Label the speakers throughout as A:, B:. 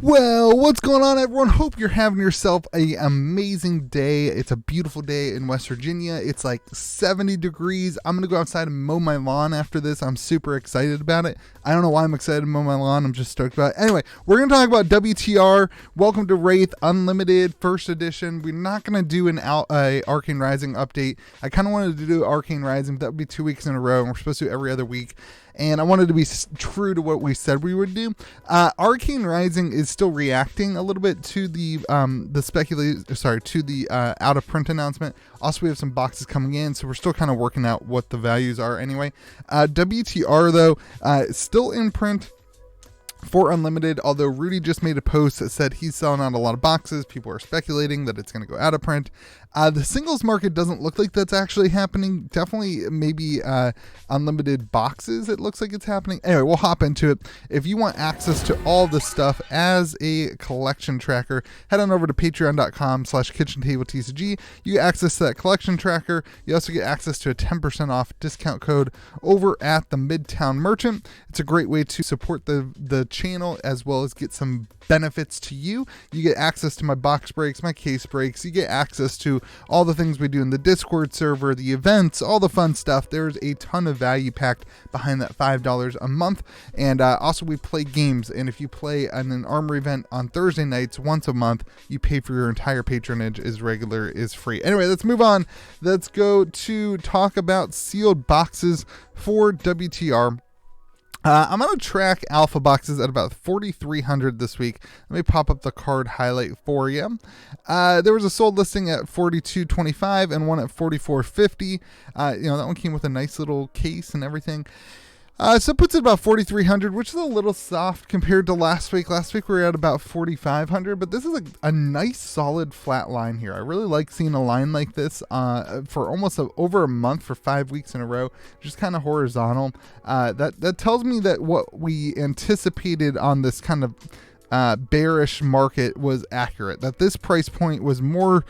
A: Well, what's going on, everyone? Hope you're having yourself an amazing day. It's a beautiful day in West Virginia. It's like 70 degrees. I'm going to go outside and mow my lawn after this. I'm super excited about it. I don't know why I'm excited to mow my lawn. I'm just stoked about it. Anyway, we're going to talk about WTR. Welcome to Rathe Unlimited First Edition. We're not going to do an Arcane Rising update. I kind of wanted to do Arcane Rising, but that would be 2 weeks in a row, and we're supposed to do every other week. And I wanted to be true to what we said we would do. Arcane Rising is still reacting a little bit to the out of print announcement. Also, we have some boxes coming in, so we're still kind of working out what the values are anyway. WTR though, still in print for Unlimited, although Rudy just made a post that said he's selling out a lot of boxes. People are speculating that it's going to go out of print. The singles market doesn't look like that's actually happening. Definitely maybe Unlimited boxes, it looks like it's happening. Anyway, we'll hop into it. If you want access to all this stuff as a collection tracker, head on over to patreon.com/KitchenTableTCG. You get access to that collection tracker. You also get access to a 10% off discount code over at the Midtown Merchant. It's a great way to support the channel as well as get some benefits to you. You get access to my box breaks, my case breaks. You get access to all the things we do in the Discord server, the events, all the fun stuff. There's a ton of value packed behind that $5 a month. And also we play games. And if you play an armory event on Thursday nights once a month, you pay for your entire patronage. Is regular, is free. Anyway, let's move on. Let's go to talk about sealed boxes for WTR. I'm going to track alpha boxes at about 4,300 this week. Let me pop up the card highlight for you. There was a sold listing at 4,225 and one at 4,450. That one came with a nice little case and everything. So it puts it about 4,300, which is a little soft compared to last week. Last week we were at about 4,500, but this is a nice solid flat line here. I really like seeing a line like this for almost over a month for 5 weeks in a row, just kind of horizontal. That tells me that what we anticipated on this kind of bearish market was accurate, that this price point was more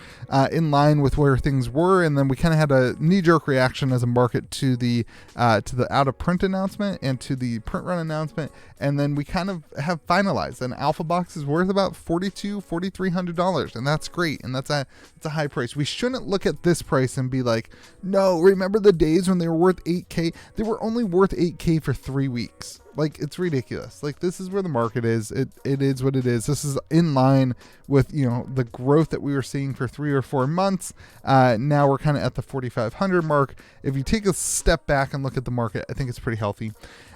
A: in line with where things were, and then we kind of had a knee-jerk reaction as a market to the out of print announcement and to the print run announcement, and then we kind of have finalized. An alpha box is worth about $4,300, and that's great, and that's a high price. We shouldn't look at this price and be like, no, remember the days when they were worth $8K? They were only worth $8K for 3 weeks. Like, it's ridiculous. Like, this is where the market is. It is what it is. This is in line with, the growth that we were seeing for 3 or 4 months. Now we're kind of at the 4,500 mark. If you take a step back and look at the market, I think it's pretty healthy.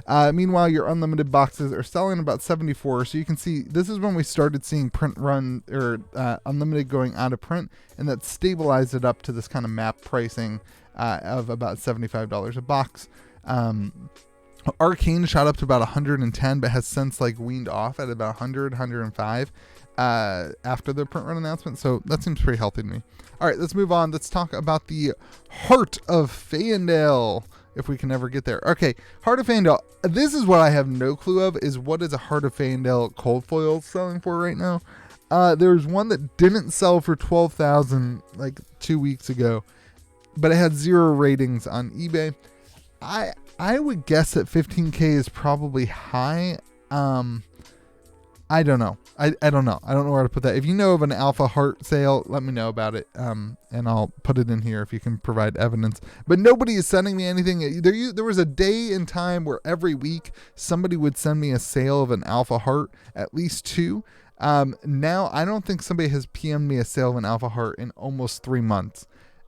A: Meanwhile, your unlimited boxes are selling about 74. So you can see this is when we started seeing print run or unlimited going out of print, and that stabilized it up to this kind of map pricing of about $75 a box. Arcane shot up to about 110, but has since weaned off at about 100, 105 after the print run announcement. So that seems pretty healthy to me. All right, let's move on. Let's talk about the Heart of Fyendal, if we can ever get there. Okay, Heart of Fyendal. This is what I have no clue of, is what is a Heart of Fyendal cold foil selling for right now. There's one that didn't sell for 12,000 like 2 weeks ago, but it had 0 ratings on eBay. I would guess that 15K is probably high. I don't know. I don't know. I don't know where to put that. If you know of an alpha heart sale, let me know about it. And I'll put it in here if you can provide evidence. But nobody is sending me anything. There was a day in time where every week somebody would send me a sale of an alpha heart, at least 2. Now I don't think somebody has PM'd me a sale of an alpha heart in almost 3 months,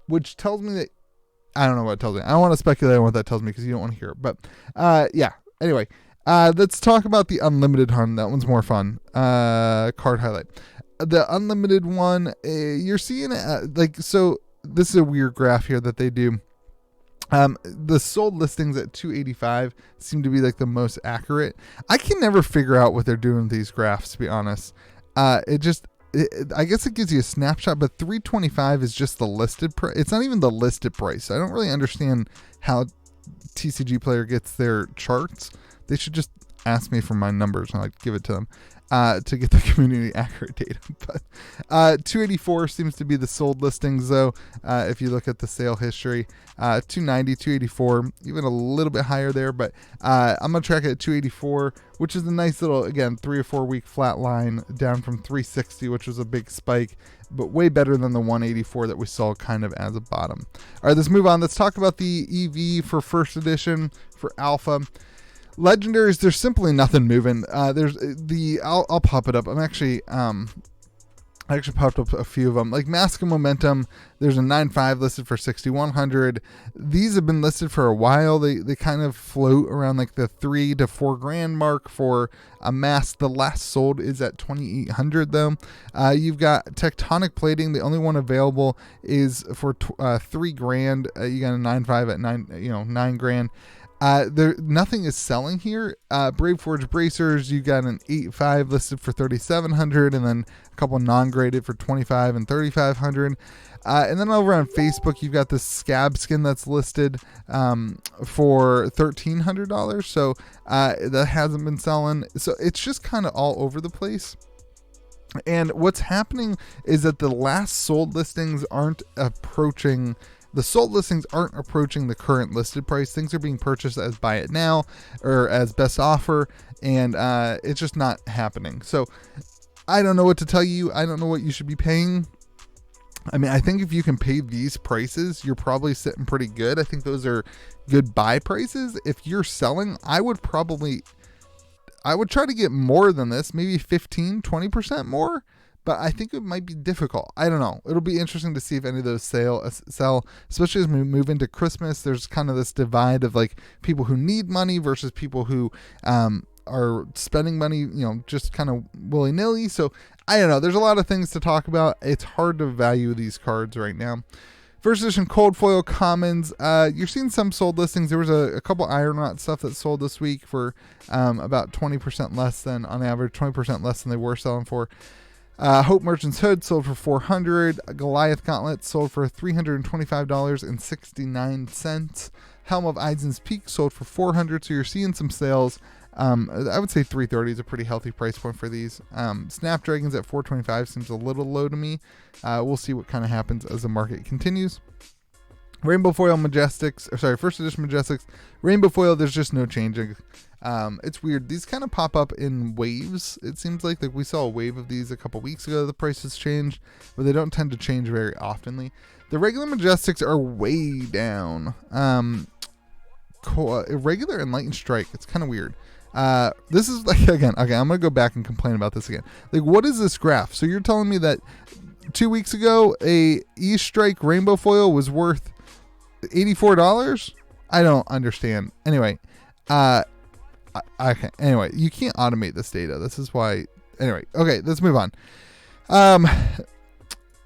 A: which tells me that I don't know what it tells me. I don't want to speculate on what that tells me because you don't want to hear it. But yeah. Anyway, let's talk about the unlimited hunt. That one's more fun. Card highlight. The unlimited one, you're seeing so this is a weird graph here that they do. The sold listings at 285 seem to be the most accurate. I can never figure out what they're doing with these graphs, to be honest. I guess it gives you a snapshot, but 325 is just the listed price. It's not even the listed price. I don't really understand how TCG Player gets their charts. They should just ask me for my numbers and I'd give it to them to get the community accurate data. But 284 seems to be the sold listings, though. If you look at the sale history, 290, 284, even a little bit higher there. But I'm going to track it at 284, which is a nice little, again, 3 or 4 week flat line down from 360, which was a big spike, but way better than the 184 that we saw kind of as a bottom. All right, let's move on. Let's talk about the EV for first edition for Alpha. Legendaries, there's simply nothing moving. I'll pop it up. I actually popped up a few of them. Like Mask of Momentum, there's a 9.5 listed for 6,100. These have been listed for a while. They kind of float around like the $3,000 to $4,000 mark for a mask. The last sold is at 2,800 though. You've got Tectonic Plating. The only one available is for $3,000. You got a 9.5 at $9,000. Nothing is selling here. Brave Forge Bracers, you got an 8.5 listed for 3,700, and then a couple non-graded for 25 and 3,500. And then over on Facebook, you've got this Scab Skin that's listed for $1,300. So that hasn't been selling. So it's just kind of all over the place. And what's happening is that the last sold listings aren't approaching. The sold listings aren't approaching the current listed price. Things are being purchased as buy it now or as best offer, and it's just not happening. So I don't know what to tell you. I don't know what you should be paying. I mean, I think if you can pay these prices, you're probably sitting pretty good. I think those are good buy prices. If you're selling, I would try to get more than this, maybe 15, 20% more. But I think it might be difficult. I don't know. It'll be interesting to see if any of those sell, especially as we move into Christmas. There's kind of this divide of like people who need money versus people who are spending money, just kind of willy-nilly. So I don't know. There's a lot of things to talk about. It's hard to value these cards right now. First edition Cold Foil Commons. You're seeing some sold listings. There was a couple Iron Rot stuff that sold this week for about 20% less than, on average, 20% less than they were selling for. Hope Merchant's Hood sold for $400. Goliath Gauntlet sold for $325.69. Helm of Eisen's Peak sold for $400. So you're seeing some sales. I would say $330 is a pretty healthy price point for these. Snapdragons at $425 seems a little low to me. We'll see what kind of happens as the market continues. Rainbow Foil Majestics, first edition Majestics. Rainbow Foil, there's just no changing. It's weird. These kind of pop up in waves. It seems like we saw a wave of these a couple weeks ago. The prices changed, but they don't tend to change very oftenly. The regular Majestics are way down. Regular and Light and Strike. It's kind of weird. This is like, again, okay, I'm going to go back and complain about this again. Like, what is this graph? So you're telling me that 2 weeks ago, a E-Strike Rainbow Foil was worth $84? I don't understand. Anyway, okay. Anyway, you can't automate this data. This is why. Anyway, okay, let's move on.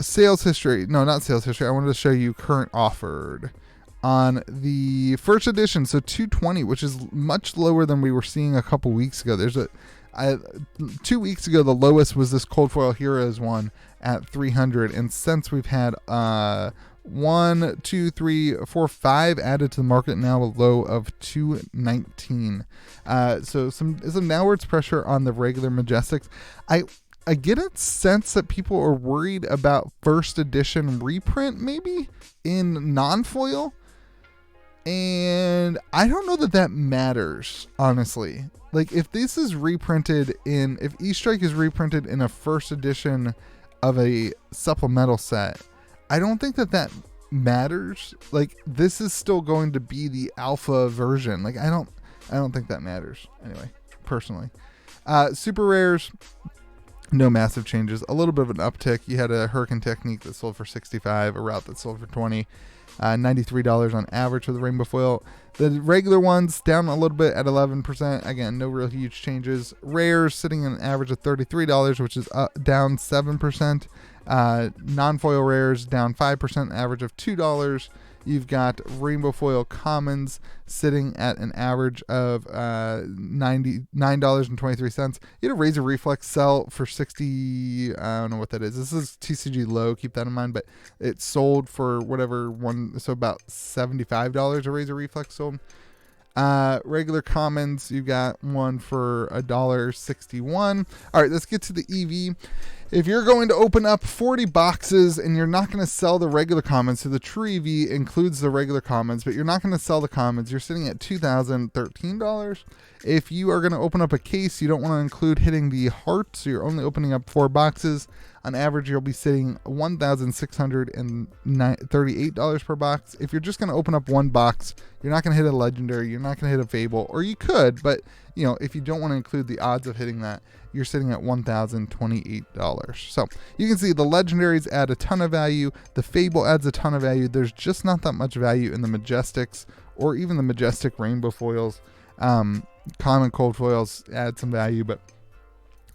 A: Sales history. No, not sales history. I wanted to show you current offered on the first edition. So 220, which is much lower than we were seeing a couple weeks ago. 2 weeks ago, the lowest was this Cold Foil Heroes one at 300, and since we've had 1, 2, 3, 4, 5 added to the market, now a low of 219. So some downwards pressure on the regular Majestics. I get a sense that people are worried about first edition reprint maybe in non-foil, and I don't know that matters, honestly. Like, if this is reprinted if E-Strike is reprinted in a first edition of a supplemental set, I don't think that matters. Like, this is still going to be the alpha version. Like, I don't think that matters anyway, personally. Super rares, no massive changes. A little bit of an uptick. You had a Hurricane Technique that sold for $65, a Route that sold for $20, $93 on average for the Rainbow Foil. The regular ones down a little bit at 11%. Again, no real huge changes. Rares sitting at an average of $33, which is down 7%. Non-foil rares down 5%, average of $2. You've got Rainbow Foil Commons sitting at an average of $99.23. You had a Razor Reflex sell for $60. I don't know what that is. This is TCG low. Keep that in mind. But it sold for whatever one. So about $75 a Razor Reflex sold. Regular commons, you got one for $1.61. All right, let's get to the EV. If you're going to open up 40 boxes and you're not going to sell the regular commons, so the true EV includes the regular commons, but you're not going to sell the commons, you're sitting at $2,013. If you are going to open up a case, you don't want to include hitting the heart, so you're only opening up 4 boxes. On average, you'll be sitting $1,638 per box. If you're just going to open up 1 box, you're not going to hit a legendary, you're not going to hit a fable, or you could, but if you don't want to include the odds of hitting that, you're sitting at $1,028. So you can see the legendaries add a ton of value. The fable adds a ton of value. There's just not that much value in the Majestics or even the Majestic rainbow foils. Common cold foils add some value, but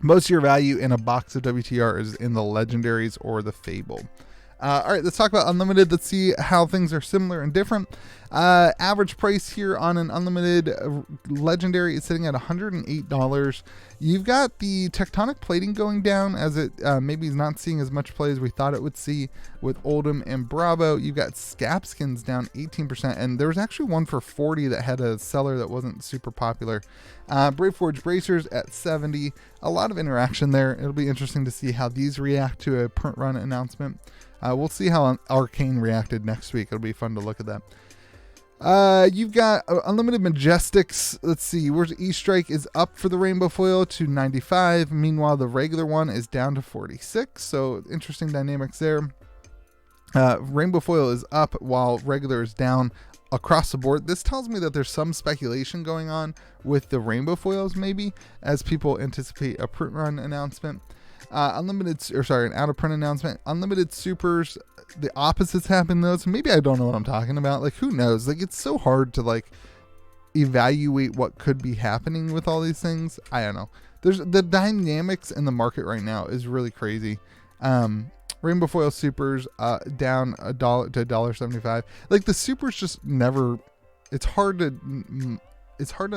A: most of your value in a box of WTR is in the legendaries or the fable. All right, let's talk about unlimited. Let's see how things are similar and different. Average price here on an unlimited legendary is sitting at $108. You've got the tectonic plating going down as it maybe is not seeing as much play as we thought it would see with Oldham and Bravo. You've got Scap Skins down 18%, and there was actually one for 40 that had a seller that wasn't super popular. Brave Forge Bracers at 70. A lot of interaction there. It'll be interesting to see how these react to a print run announcement. We'll see how Arcane reacted next week. It'll be fun to look at that. You've got unlimited Majestics. Let's see, where's E-Strike is up for the rainbow foil to 95. Meanwhile, the regular one is down to 46. So interesting dynamics there. Rainbow foil is up while regular is down across the board. This tells me that there's some speculation going on with the rainbow foils, maybe, as people anticipate a print run announcement. An out of print announcement. Unlimited supers, the opposites happen though, so maybe I don't know what I'm talking about. Like, who knows? Like, it's so hard to evaluate what could be happening with all these things. I don't know. There's the dynamics in the market right now is really crazy. Rainbow foil supers down $1 to $1.75. Like, the supers just never. It's hard to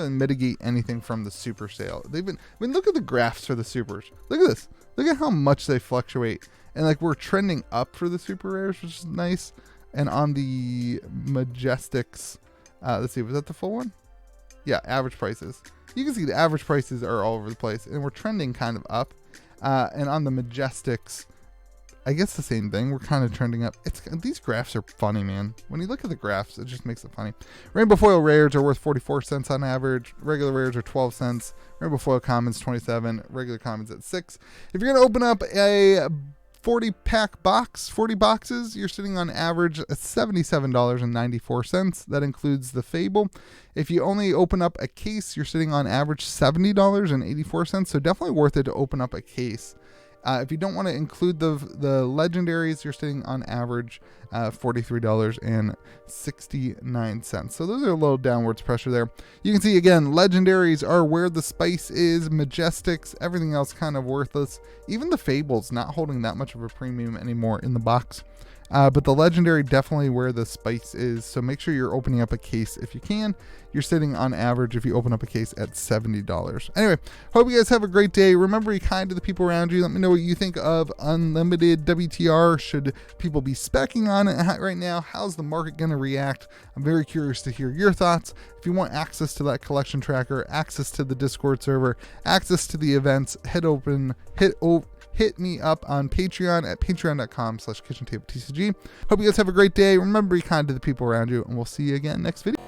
A: mitigate anything from the super sale. Look at the graphs for the supers. Look at this. Look at how much they fluctuate. And we're trending up for the super rares, which is nice. And on the Majestics, let's see, was that the full one? Yeah, average prices. You can see the average prices are all over the place, and we're trending kind of up. And on the Majestics, I guess the same thing. We're kind of trending up. These graphs are funny, man. When you look at the graphs, it just makes it funny. Rainbow foil rares are worth 44 cents on average. Regular rares are 12 cents. Rainbow foil commons 27. Regular commons at 6. If you're going to open up a 40-pack box, 40 boxes, you're sitting on average at $77.94. That includes the fable. If you only open up a case, you're sitting on average $70.84. So definitely worth it to open up a case. If you don't want to include the legendaries, you're sitting on average $43.69. So those are a little downwards pressure there. You can see, again, legendaries are where the spice is. Majestics, everything else kind of worthless. Even the fables not holding that much of a premium anymore in the box. But the legendary definitely where the spice is. So make sure you're opening up a case if you can. You're sitting on average, if you open up a case, at $70. Anyway, hope you guys have a great day. Remember, be kind to the people around you. Let me know what you think of unlimited WTR. Should people be speccing on it right now? How's the market going to react? I'm very curious to hear your thoughts. If you want access to that collection tracker, access to the Discord server, access to the events, hit me up on Patreon at patreon.com/KitchenTableTCG. Hope you guys have a great day. Remember, be kind to the people around you, and we'll see you again next video.